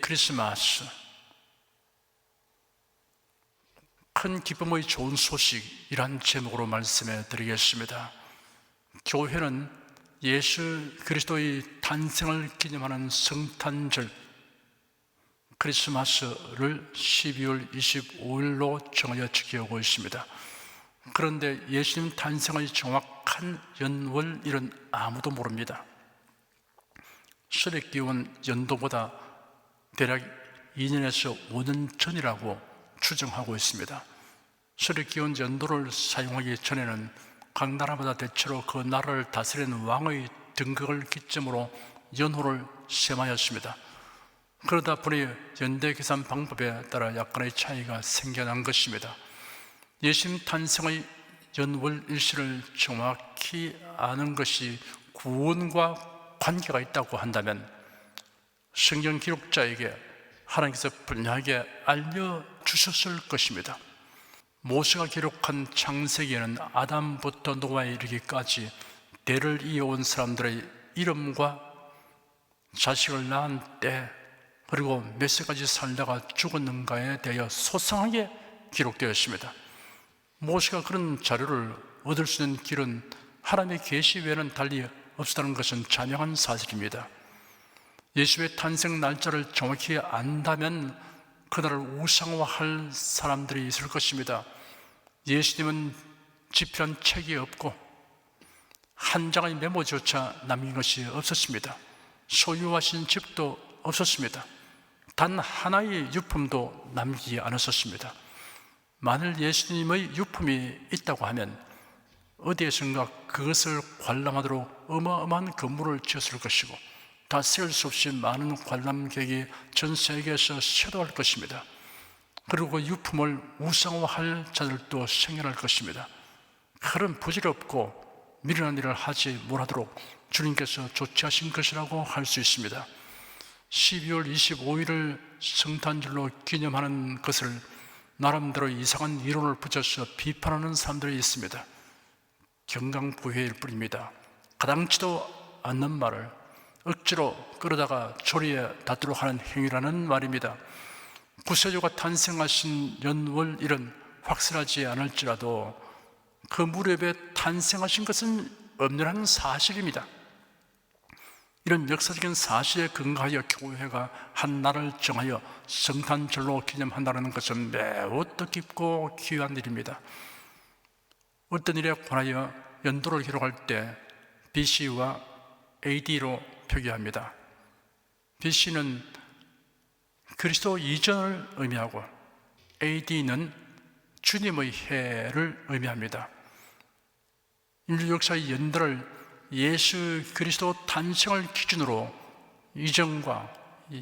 크리스마스, 큰 기쁨의 좋은 소식이란 제목으로 말씀해 드리겠습니다. 교회는 예수 그리스도의 탄생을 기념하는 성탄절 크리스마스를 12월 25일로 정하여 지켜오고 있습니다. 그런데 예수님 탄생의 정확한 연월일은 아무도 모릅니다. 설의 기원 연도보다 대략 2년에서 5년 전이라고 추정하고 있습니다. 설의 기원 연도를 사용하기 전에는 각 나라마다 대체로 그 나라를 다스리는 왕의 등극을 기점으로 연호를 셈하였습니다. 그러다 보니 연대 계산 방법에 따라 약간의 차이가 생겨난 것입니다. 예수님 탄생의 연월 일시를 정확히 아는 것이 구원과 관계가 있다고 한다면 성경 기록자에게 하나님께서 분명하게 알려주셨을 것입니다. 모세가 기록한 창세기에는 아담부터 노아에 이르기까지 대를 이어온 사람들의 이름과 자식을 낳은 때, 그리고 몇 세까지 살다가 죽었는가에 대하여 소상하게 기록되어 있습니다. 모세가 그런 자료를 얻을 수 있는 길은 하나님의 계시 외에는 달리 없었다는 것은 자명한 사실입니다. 예수의 탄생 날짜를 정확히 안다면 그날을 우상화할 사람들이 있을 것입니다. 예수님은 집필한 책이 없고 한 장의 메모조차 남긴 것이 없었습니다. 소유하신 집도 없었습니다. 단 하나의 유품도 남기지 않았었습니다. 만일 예수님의 유품이 있다고 하면 어디에선가 그것을 관람하도록 어마어마한 건물을 지었을 것이고 다 세울 수 없이 많은 관람객이 전 세계에서 쇄도할 것입니다. 그리고 그 유품을 우상화할 자들도 생겨날 것입니다. 그런 부질없고 미련한 일을 하지 못하도록 주님께서 조치하신 것이라고 할 수 있습니다. 12월 25일을 성탄절로 기념하는 것을 나름대로 이상한 이론을 붙여서 비판하는 사람들이 있습니다. 경강부회일 뿐입니다. 가당치도 않는 말을 억지로 끌어다가 조리에 닿도록 하는 행위라는 말입니다. 구세주가 탄생하신 연월일은 확실하지 않을지라도 그 무렵에 탄생하신 것은 엄연한 사실입니다. 이런 역사적인 사실에 근거하여 교회가 한 날을 정하여 성탄절로 기념한다는 것은 매우 뜻깊고 귀한 일입니다. 어떤 일에 관하여 연도를 기록할 때 BC와 AD로 표기합니다. BC는 그리스도 이전을 의미하고 AD는 주님의 해를 의미합니다. 인류 역사의 연도를 예수 그리스도 탄생을 기준으로 이전과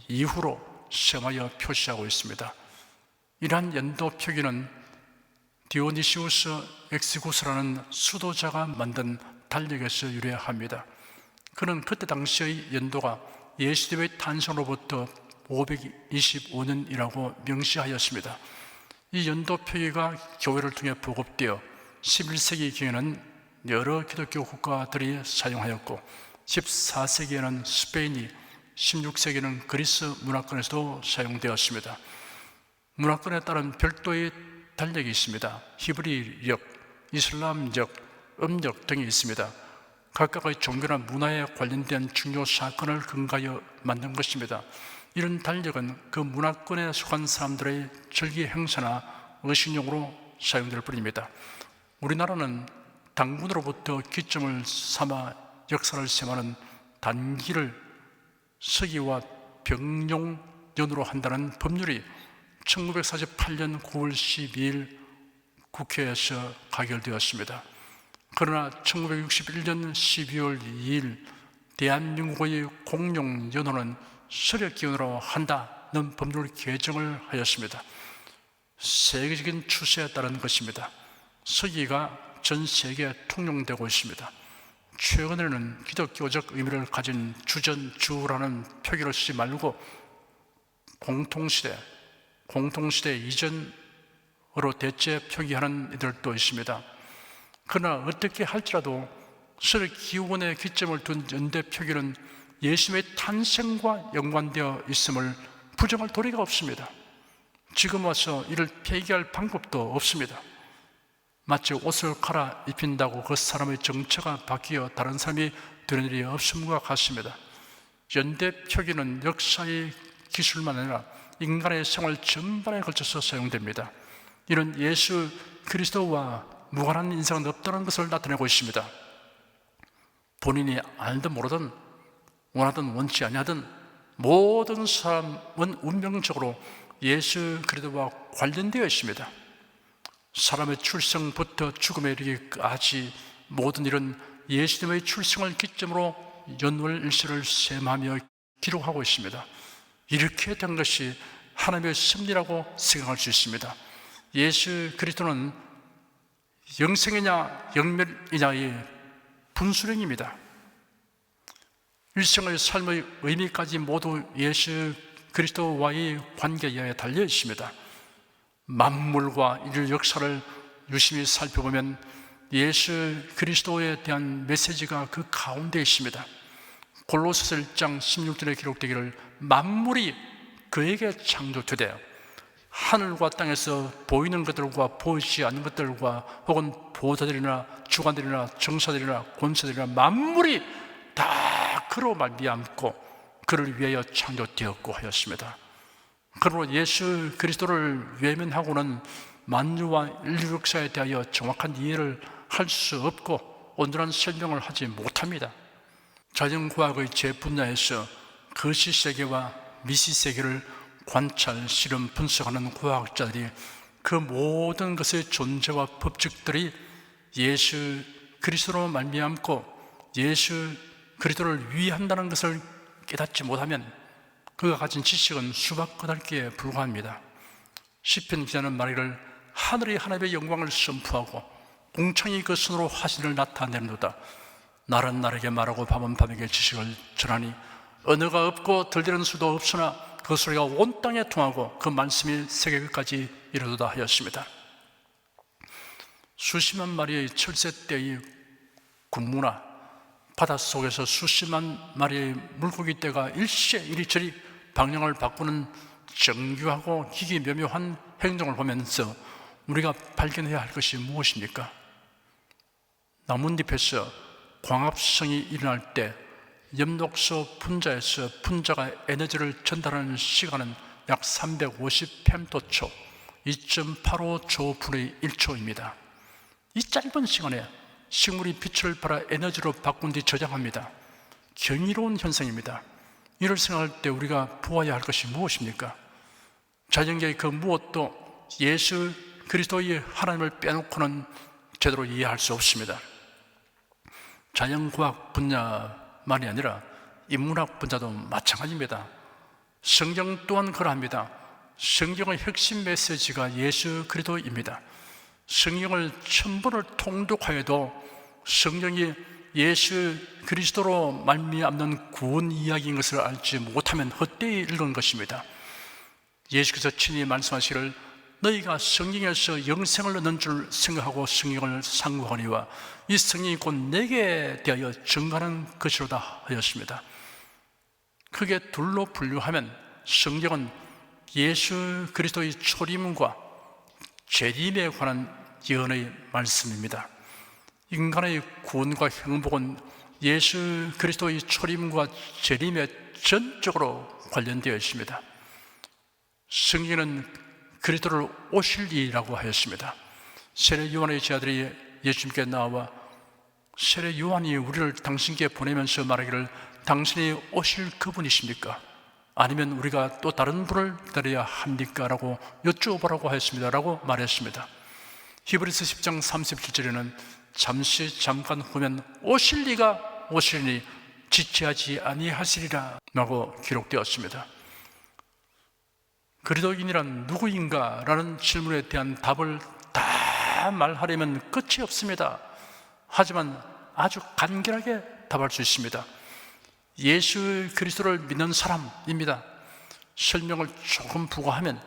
이후로 sem하여 표시하고 있습니다. 이러한 연도 표기는 디오니시우스 엑시구스라는 수도자가 만든 달력에서 유래합니다. 그는 그때 당시의 연도가 예수님의 탄생으로부터 525년이라고 명시하였습니다. 이 연도 표기가 교회를 통해 보급되어 11세기경에는 여러 기독교 국가들이 사용하였고 14세기에는 스페인이, 16세기에는 그리스 문화권에서도 사용되었습니다. 문화권에 따른 별도의 달력이 있습니다. 히브리력, 이슬람적, 음력 등이 있습니다. 각각의 종교나 문화에 관련된 중요 사건을 근거하여 만든 것입니다. 이런 달력은 그 문화권에 속한 사람들의 절기 행사나 의식용으로 사용될 뿐입니다. 우리나라는 당군으로부터 기점을 삼아 역사를 셈하는 단기를 서기와 병용년으로 한다는 법률이 1948년 9월 12일 국회에서 가결되었습니다. 그러나 1961년 12월 2일 대한민국의 공용연호는 설의 기원으로 한다는 법률 개정을 하였습니다. 세계적인 추세에 따른 것입니다. 서기가 전 세계에 통용되고 있습니다. 최근에는 기독교적 의미를 가진 주전주라는 표기를 쓰지 말고 공통시대 이전으로 대체 표기하는 이들도 있습니다. 그러나 어떻게 할지라도 설의 기원에 기점을 둔 연대 표기는 예수님의 탄생과 연관되어 있음을 부정할 도리가 없습니다. 지금 와서 이를 폐기할 방법도 없습니다. 마치 옷을 갈아입힌다고 그 사람의 정체가 바뀌어 다른 사람이 되는 일이 없음과 같습니다. 연대 표기는 역사의 기술만 아니라 인간의 생활 전반에 걸쳐서 사용됩니다. 이는 예수 그리스도와 무관한 인생은 없다는 것을 나타내고 있습니다. 본인이 알든 모르든 원하든 원치 아니하든 모든 사람은 운명적으로 예수 그리스도와 관련되어 있습니다. 사람의 출생부터 죽음에 이르기까지 모든 일은 예수님의 출생을 기점으로 연월일시를 셈하며 기록하고 있습니다. 이렇게 된 것이 하나님의 섭리라고 생각할 수 있습니다. 예수 그리스도는 영생이냐 영멸이냐의 분수령입니다. 일생의 삶의 의미까지 모두 예수 그리스도와의 관계에 달려 있습니다. 만물과 인류 역사를 유심히 살펴보면 예수 그리스도에 대한 메시지가 그 가운데 있습니다. 골로새서 1장 16절에 기록되기를 만물이 그에게 창조되되 하늘과 땅에서 보이는 것들과 보이지 않는 것들과 혹은 보호자들이나 주관들이나 정사들이나 권세들이나 만물이 다 그로 말미암고 그를 위하여 창조되었고 하였습니다. 그러므로 예수 그리스도를 외면하고는 만유와 인류 역사에 대하여 정확한 이해를 할 수 없고 온전한 설명을 하지 못합니다. 자연과학의 제 분야에서 거시세계와 미시세계를 관찰, 실험, 분석하는 과학자들이 그 모든 것의 존재와 법칙들이 예수 그리스도로 말미암고 예수 그리스도를 위한다는 것을 깨닫지 못하면 그가 가진 지식은 수박 거달기에 불과합니다. 시편 기자는 말하기를 하늘이 하나님의 영광을 선포하고 공창이 그 손으로 화신을 나타내는도다. 날은 날에게 말하고 밤은 밤에게 지식을 전하니 언어가 없고 들리는 수도 없으나 그 소리가 온 땅에 통하고 그 말씀이 세계 끝까지 이르도다 하였습니다. 수십만 마리의 철새떼의 군무나 바닷속에서 수십만 마리의 물고기떼가 일시에 이리저리 방향을 바꾸는 정교하고 기기묘묘한 행동을 보면서 우리가 발견해야 할 것이 무엇입니까? 나뭇잎에서 광합성이 일어날 때 엽록소 분자에서 분자가 에너지를 전달하는 시간은 약 350펜토초 2.85조 분의 1초입니다. 이 짧은 시간에 식물이 빛을 발하 에너지로 바꾼 뒤 저장합니다. 경이로운 현상입니다. 이를 생각할 때 우리가 보아야 할 것이 무엇입니까? 자연계의 그 무엇도 예수 그리스도의 하나님을 빼놓고는 제대로 이해할 수 없습니다. 자연과학 분야만이 아니라 인문학 분야도 마찬가지입니다. 성경 또한 그러합니다. 성경의 핵심 메시지가 예수 그리스도입니다. 성경을 1000번을 통독하여도 성경이 예수 그리스도로 말미암는 구원 이야기인 것을 알지 못하면 헛되이 읽은 것입니다. 예수께서 친히 말씀하시기를 너희가 성경에서 영생을 얻는 줄 생각하고 성경을 상고하니와 이 성경이 곧 내게 대하여 증거하는 것이로다 하였습니다. 크게 둘로 분류하면 성경은 예수 그리스도의 초림과 재림에 관한 예언의 말씀입니다. 인간의 구원과 행복은 예수 그리스도의 초림과 재림에 전적으로 관련되어 있습니다. 성경은 그리스도를 오실 이라고 하였습니다. 세례 요한의 제자들이 예수님께 나와 세례 요한이 우리를 당신께 보내면서 말하기를 당신이 오실 그분이십니까? 아니면 우리가 또 다른 분을 기다려야 합니까? 라고 여쭈어보라고 하였습니다. 라고 말했습니다. 히브리서 10장 37절에는 잠깐 후면 오실 리가 오시리니 지체하지 아니하시리라 라고 기록되었습니다. 그리스도인이란 누구인가? 라는 질문에 대한 답을 다 말하려면 끝이 없습니다. 하지만 아주 간결하게 답할 수 있습니다. 예수 그리스도를 믿는 사람입니다. 설명을 조금 부과하면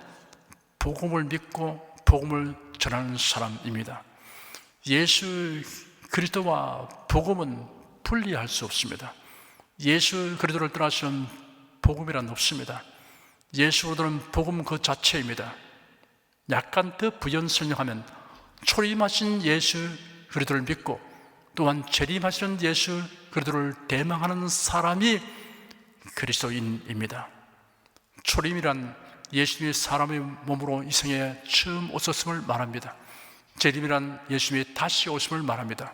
복음을 믿고 복음을 전하는 사람입니다. 예수 그리스도와 복음은 분리할 수 없습니다. 예수 그리스도를 떠나서는 복음이란 없습니다. 예수로들은 복음 그 자체입니다. 약간 더 부연 설명하면 초림하신 예수 그리스도를 믿고 또한 재림하시는 예수 그리스도를 대망하는 사람이 그리스도인입니다. 초림이란 예수님이 사람의 몸으로 이 세상에 처음 오셨음을 말합니다. 재림이란 예수님이 다시 오심을 말합니다.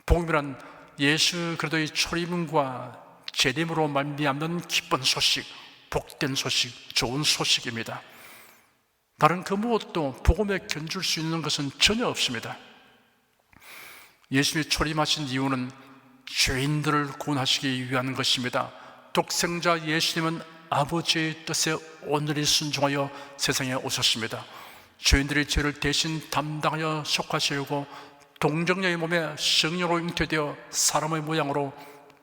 복음이란 예수 그리스도의 초림과 재림으로 말미암는 기쁜 소식, 복된 소식, 좋은 소식입니다. 다른 그 무엇도 복음에 견줄 수 있는 것은 전혀 없습니다. 예수님이 초림하신 이유는 죄인들을 구원하시기 위한 것입니다. 독생자 예수님은 아버지의 뜻에 온전히 순종하여 세상에 오셨습니다. 죄인들의 죄를 대신 담당하여 속하시려고 동정녀의 몸에 성령으로 잉태되어 사람의 모양으로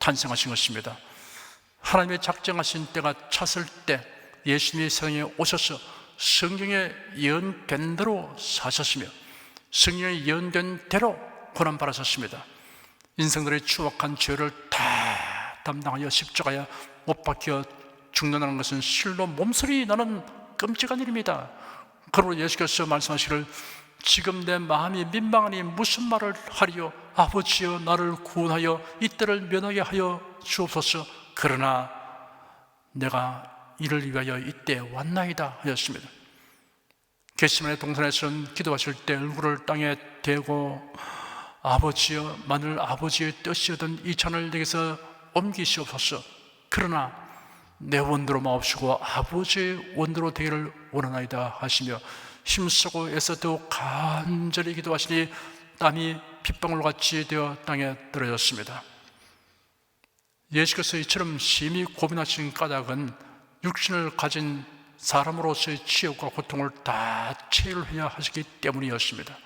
탄생하신 것입니다. 하나님의 작정하신 때가 찼을 때 예수님이 세상에 오셔서 성경에 예언된 대로 사셨으며 성경에 예언된 대로 고난받으셨습니다. 인생들의 추악한 죄를 다 담당하여 십자가에 못 박혀 죽는다는 것은 실로 몸소리 나는 끔찍한 일입니다. 그러므로 예수께서 말씀하시기를 지금 내 마음이 민망하니 무슨 말을 하리요? 아버지여 나를 구원하여 이 때를 면하게 하여 주옵소서. 그러나 내가 이를 위하여 이때 왔나이다 하였습니다. 겟세마네 동산에서는 기도하실 때 얼굴을 땅에 대고 아버지여 만일 아버지의 뜻이거든 이 잔을 내게서 옮기시옵소서. 그러나 내 원대로 마옵시고 아버지의 원대로 되기를 원하나이다 하시며 힘쓰고 애써 더욱 간절히 기도하시니 땀이 핏방울같이 되어 땅에 떨어졌습니다. 예수께서 이처럼 심히 고민하신 까닭은 육신을 가진 사람으로서의 치욕과 고통을 다 체휼해야 하시기 때문이었습니다.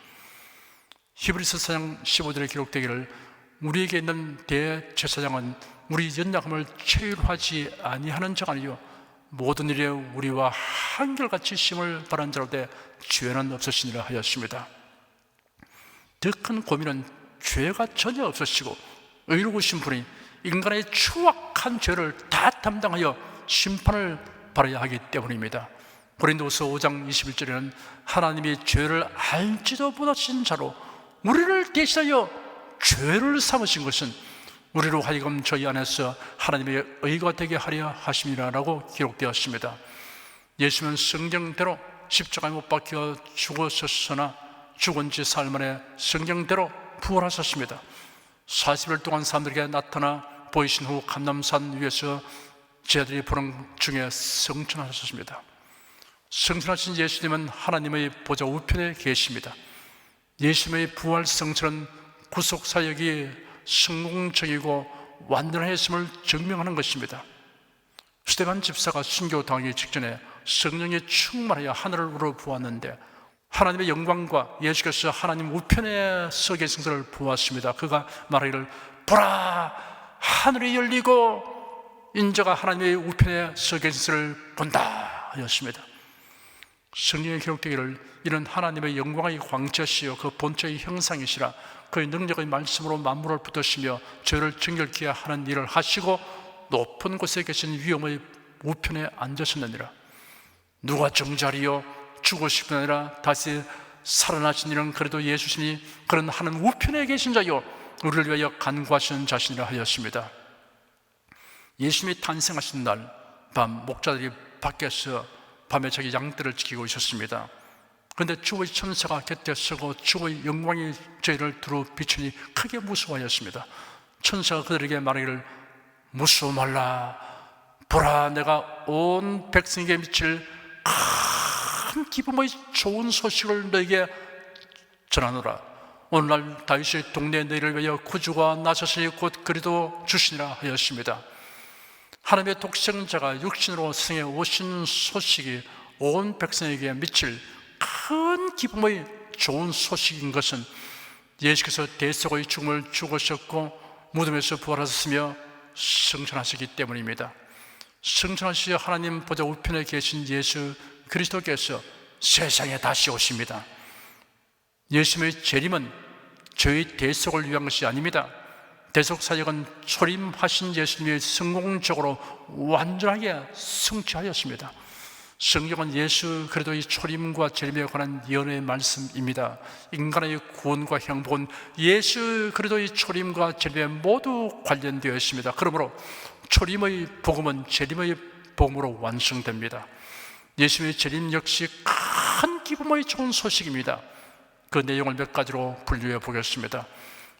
히브리서 4장 15절에 기록되기를 우리에게 있는 대제사장은 우리 연약함을 체휼하지 아니하는 자가 아니요 모든 일에 우리와 한결같이 심을 바란 자로되 죄는 없으시니라 하였습니다. 더 큰 고민은 죄가 전혀 없으시고 의로우신 분이 인간의 추악한 죄를 다 담당하여 심판을 받아야 하기 때문입니다. 고린도후서 5장 21절에는 하나님이 죄를 알지도 못하신 자로 우리를 대신하여 죄를 삼으신 것은 우리로 하여금 저희 안에서 하나님의 의가 되게 하려 하심이라고 기록되었습니다. 예수님은 성경대로 십자가에 못 박혀 죽으셨으나 죽은 지 사흘 만에 성경대로 부활하셨습니다. 40일 동안 사람들에게 나타나 보이신 후 감람산 위에서 제자들이 보는 중에 성천하셨습니다. 성천하신 예수님은 하나님의 보좌 우편에 계십니다. 예수님의 부활 성천은 구속 사역이 성공적이고 완전했음을 증명하는 것입니다. 스데반 집사가 순교당하기 직전에 성령이 충만하여 하늘을 우러보았는데 하나님의 영광과 예수께서 하나님 우편에 서 계신 것을 보았습니다. 그가 말하기를 보라 하늘이 열리고 인자가 하나님의 우편에 서 계신 것을 본다 하였습니다. 성경에 기록되기를 이는 하나님의 영광의 광채시여 그 본체의 형상이시라 그의 능력의 말씀으로 만물을 붙드시며 죄를 정결케 하는 일을 하시고 높은 곳에 계신 위엄의 우편에 앉으셨느니라. 누가 정자리요 죽으시고 아니라 다시 살아나신 이는 그래도 예수시니 그는 하는 우편에 계신 자요 우리를 위하여 간구하시는 자신이라 하였습니다. 예수님이 탄생하신 날 밤 목자들이 밖에서 밤에 자기 양떼를 지키고 있었습니다. 그런데 주의 천사가 곁에 서고 주의 영광이 저희를 두루 비추니 크게 무서워하였습니다. 천사가 그들에게 말하기를 무서워 말라 보라 내가 온 백성에게 미칠 큰 기쁨의 좋은 소식을 너에게 전하노라. 오늘날 다윗의 동네에 너희를 위하여 구주가 나셨으니 곧 그리도 주시니라 하였습니다. 하나님의 독생자가 육신으로 세상에 오신 소식이 온 백성에게 미칠 큰 기쁨의 좋은 소식인 것은 예수께서 대속의 죽음을 죽으셨고 무덤에서 부활하셨으며 승천하시기 때문입니다. 승천하시어 하나님 보좌 우편에 계신 예수 그리스도께서 세상에 다시 오십니다. 예수님의 재림은 저희 대속을 위한 것이 아닙니다. 대속 사역은 초림하신 예수님이 성공적으로 완전하게 성취하였습니다. 성경은 예수 그리스도의 초림과 재림에 관한 예언의 말씀입니다. 인간의 구원과 행복은 예수 그리스도의 초림과 재림에 모두 관련되어 있습니다. 그러므로 초림의 복음은 재림의 복음으로 완성됩니다. 예수의 재림 역시 큰 기쁨의 좋은 소식입니다. 그 내용을 몇 가지로 분류해 보겠습니다.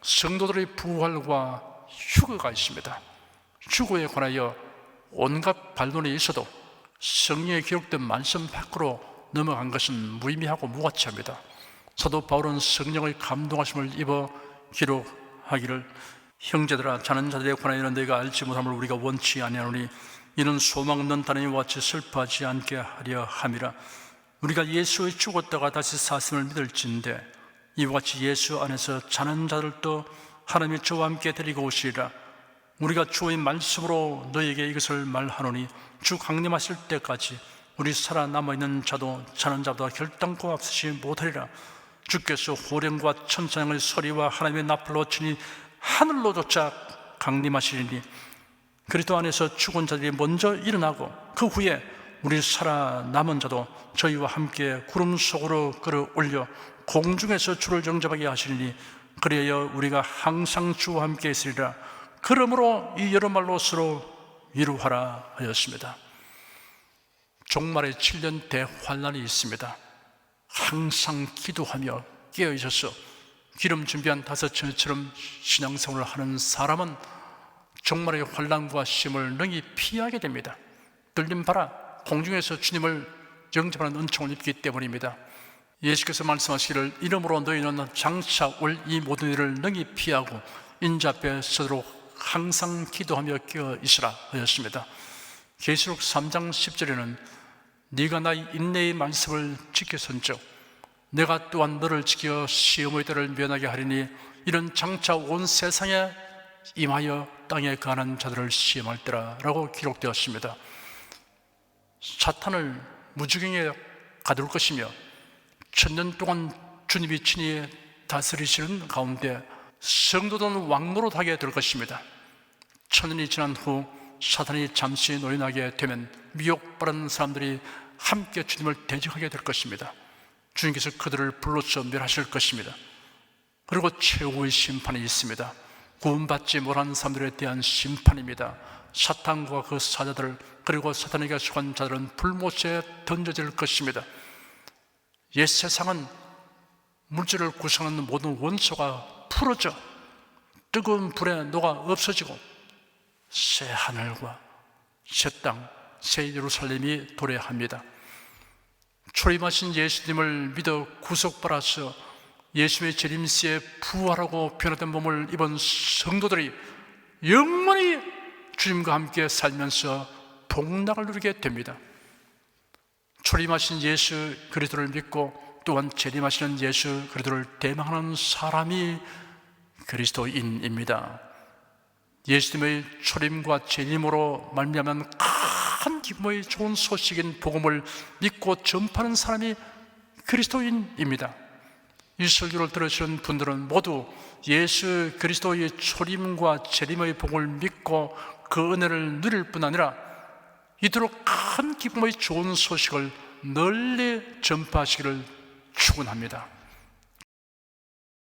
성도들의 부활과 휴거가 있습니다. 휴거에 관하여 온갖 반론이 있어도 성경에 기록된 말씀 밖으로 넘어간 것은 무의미하고 무가치합니다. 사도 바울은 성령의 감동하심을 입어 기록하기를, 형제들아, 자는 자들에 관하여는 너희가 알지 못함을 우리가 원치 아니하노니 이는 소망 없는 다름이와 같이 슬퍼하지 않게 하려 함이라. 우리가 예수의 죽었다가 다시 사심을 믿을진대 이와 같이 예수 안에서 자는 자들도 하나님이 저와 함께 데리고 오시리라. 우리가 주의 말씀으로 너희에게 이것을 말하노니 주 강림하실 때까지 우리 살아남아있는 자도 자는 자보다 결단코 앞서지 못하리라. 주께서 호령과 천사장의 소리와 하나님의 나팔로 치니 하늘로조차 강림하시리니 그리스도 안에서 죽은 자들이 먼저 일어나고 그 후에 우리 살아남은 자도 저희와 함께 구름 속으로 끌어올려 공중에서 주를 영접하게 하시리니 그리하여 우리가 항상 주와 함께 있으리라. 그러므로 이 여러 말로 서로 위로하라 하였습니다. 종말의 7년 대환란이 있습니다. 항상 기도하며 깨어있어서 기름 준비한 5처녀처럼 신앙생활을 하는 사람은 종말의 환란과 시험을 능히 피하게 됩니다. 들림 봐라, 공중에서 주님을 영접하는 은총을 입기 때문입니다. 예수께서 말씀하시기를 이러므로 너희는 장차 올 이 모든 일을 능히 피하고 인자 앞에 서도록 항상 기도하며 깨어 있으라 하였습니다. 계시록 3장 10절에는 네가 나의 인내의 말씀을 지켰은즉 내가 또한 너를 지켜 시험의 때를 면하게 하리니 이는 장차 온 세상에 임하여 땅에 거하는 자들을 시험할 때라 라고 기록되었습니다. 사탄을 무지경에 가둘 것이며 1000년 동안 주님이 친히 다스리시는 가운데 성도들은 왕노릇하게 될 것입니다. 1000년이 지난 후 사탄이 잠시 노인하게 되면 미혹받은 사람들이 함께 주님을 대적하게 될 것입니다. 주님께서 그들을 불로써 멸하실 것입니다. 그리고 최후의 심판이 있습니다. 구원받지 못한 사람들에 대한 심판입니다. 사탄과 그 사자들 그리고 사탄에게 속한 자들은 불못에 던져질 것입니다. 옛 세상은 물질을 구성하는 모든 원소가 풀어져 뜨거운 불에 녹아 없어지고 새 하늘과 새 땅, 새 예루살렘이 도래합니다. 초림하신 예수님을 믿어 구속받아서 예수의 재림시에 부활하고 변화된 몸을 입은 성도들이 영원히 주님과 함께 살면서 복락을 누리게 됩니다. 초림하신 예수 그리스도를 믿고 또한 재림하시는 예수 그리스도를 대망하는 사람이 그리스도인입니다. 예수님의 초림과 재림으로 말미암은 큰 기쁨의 좋은 소식인 복음을 믿고 전파하는 사람이 그리스도인입니다. 이 설교를 들으시는 분들은 모두 예수 그리스도의 초림과 재림의 복음을 믿고 그 은혜를 누릴 뿐 아니라 이토록 큰 기쁨의 좋은 소식을 널리 전파하시기를 축원합니다.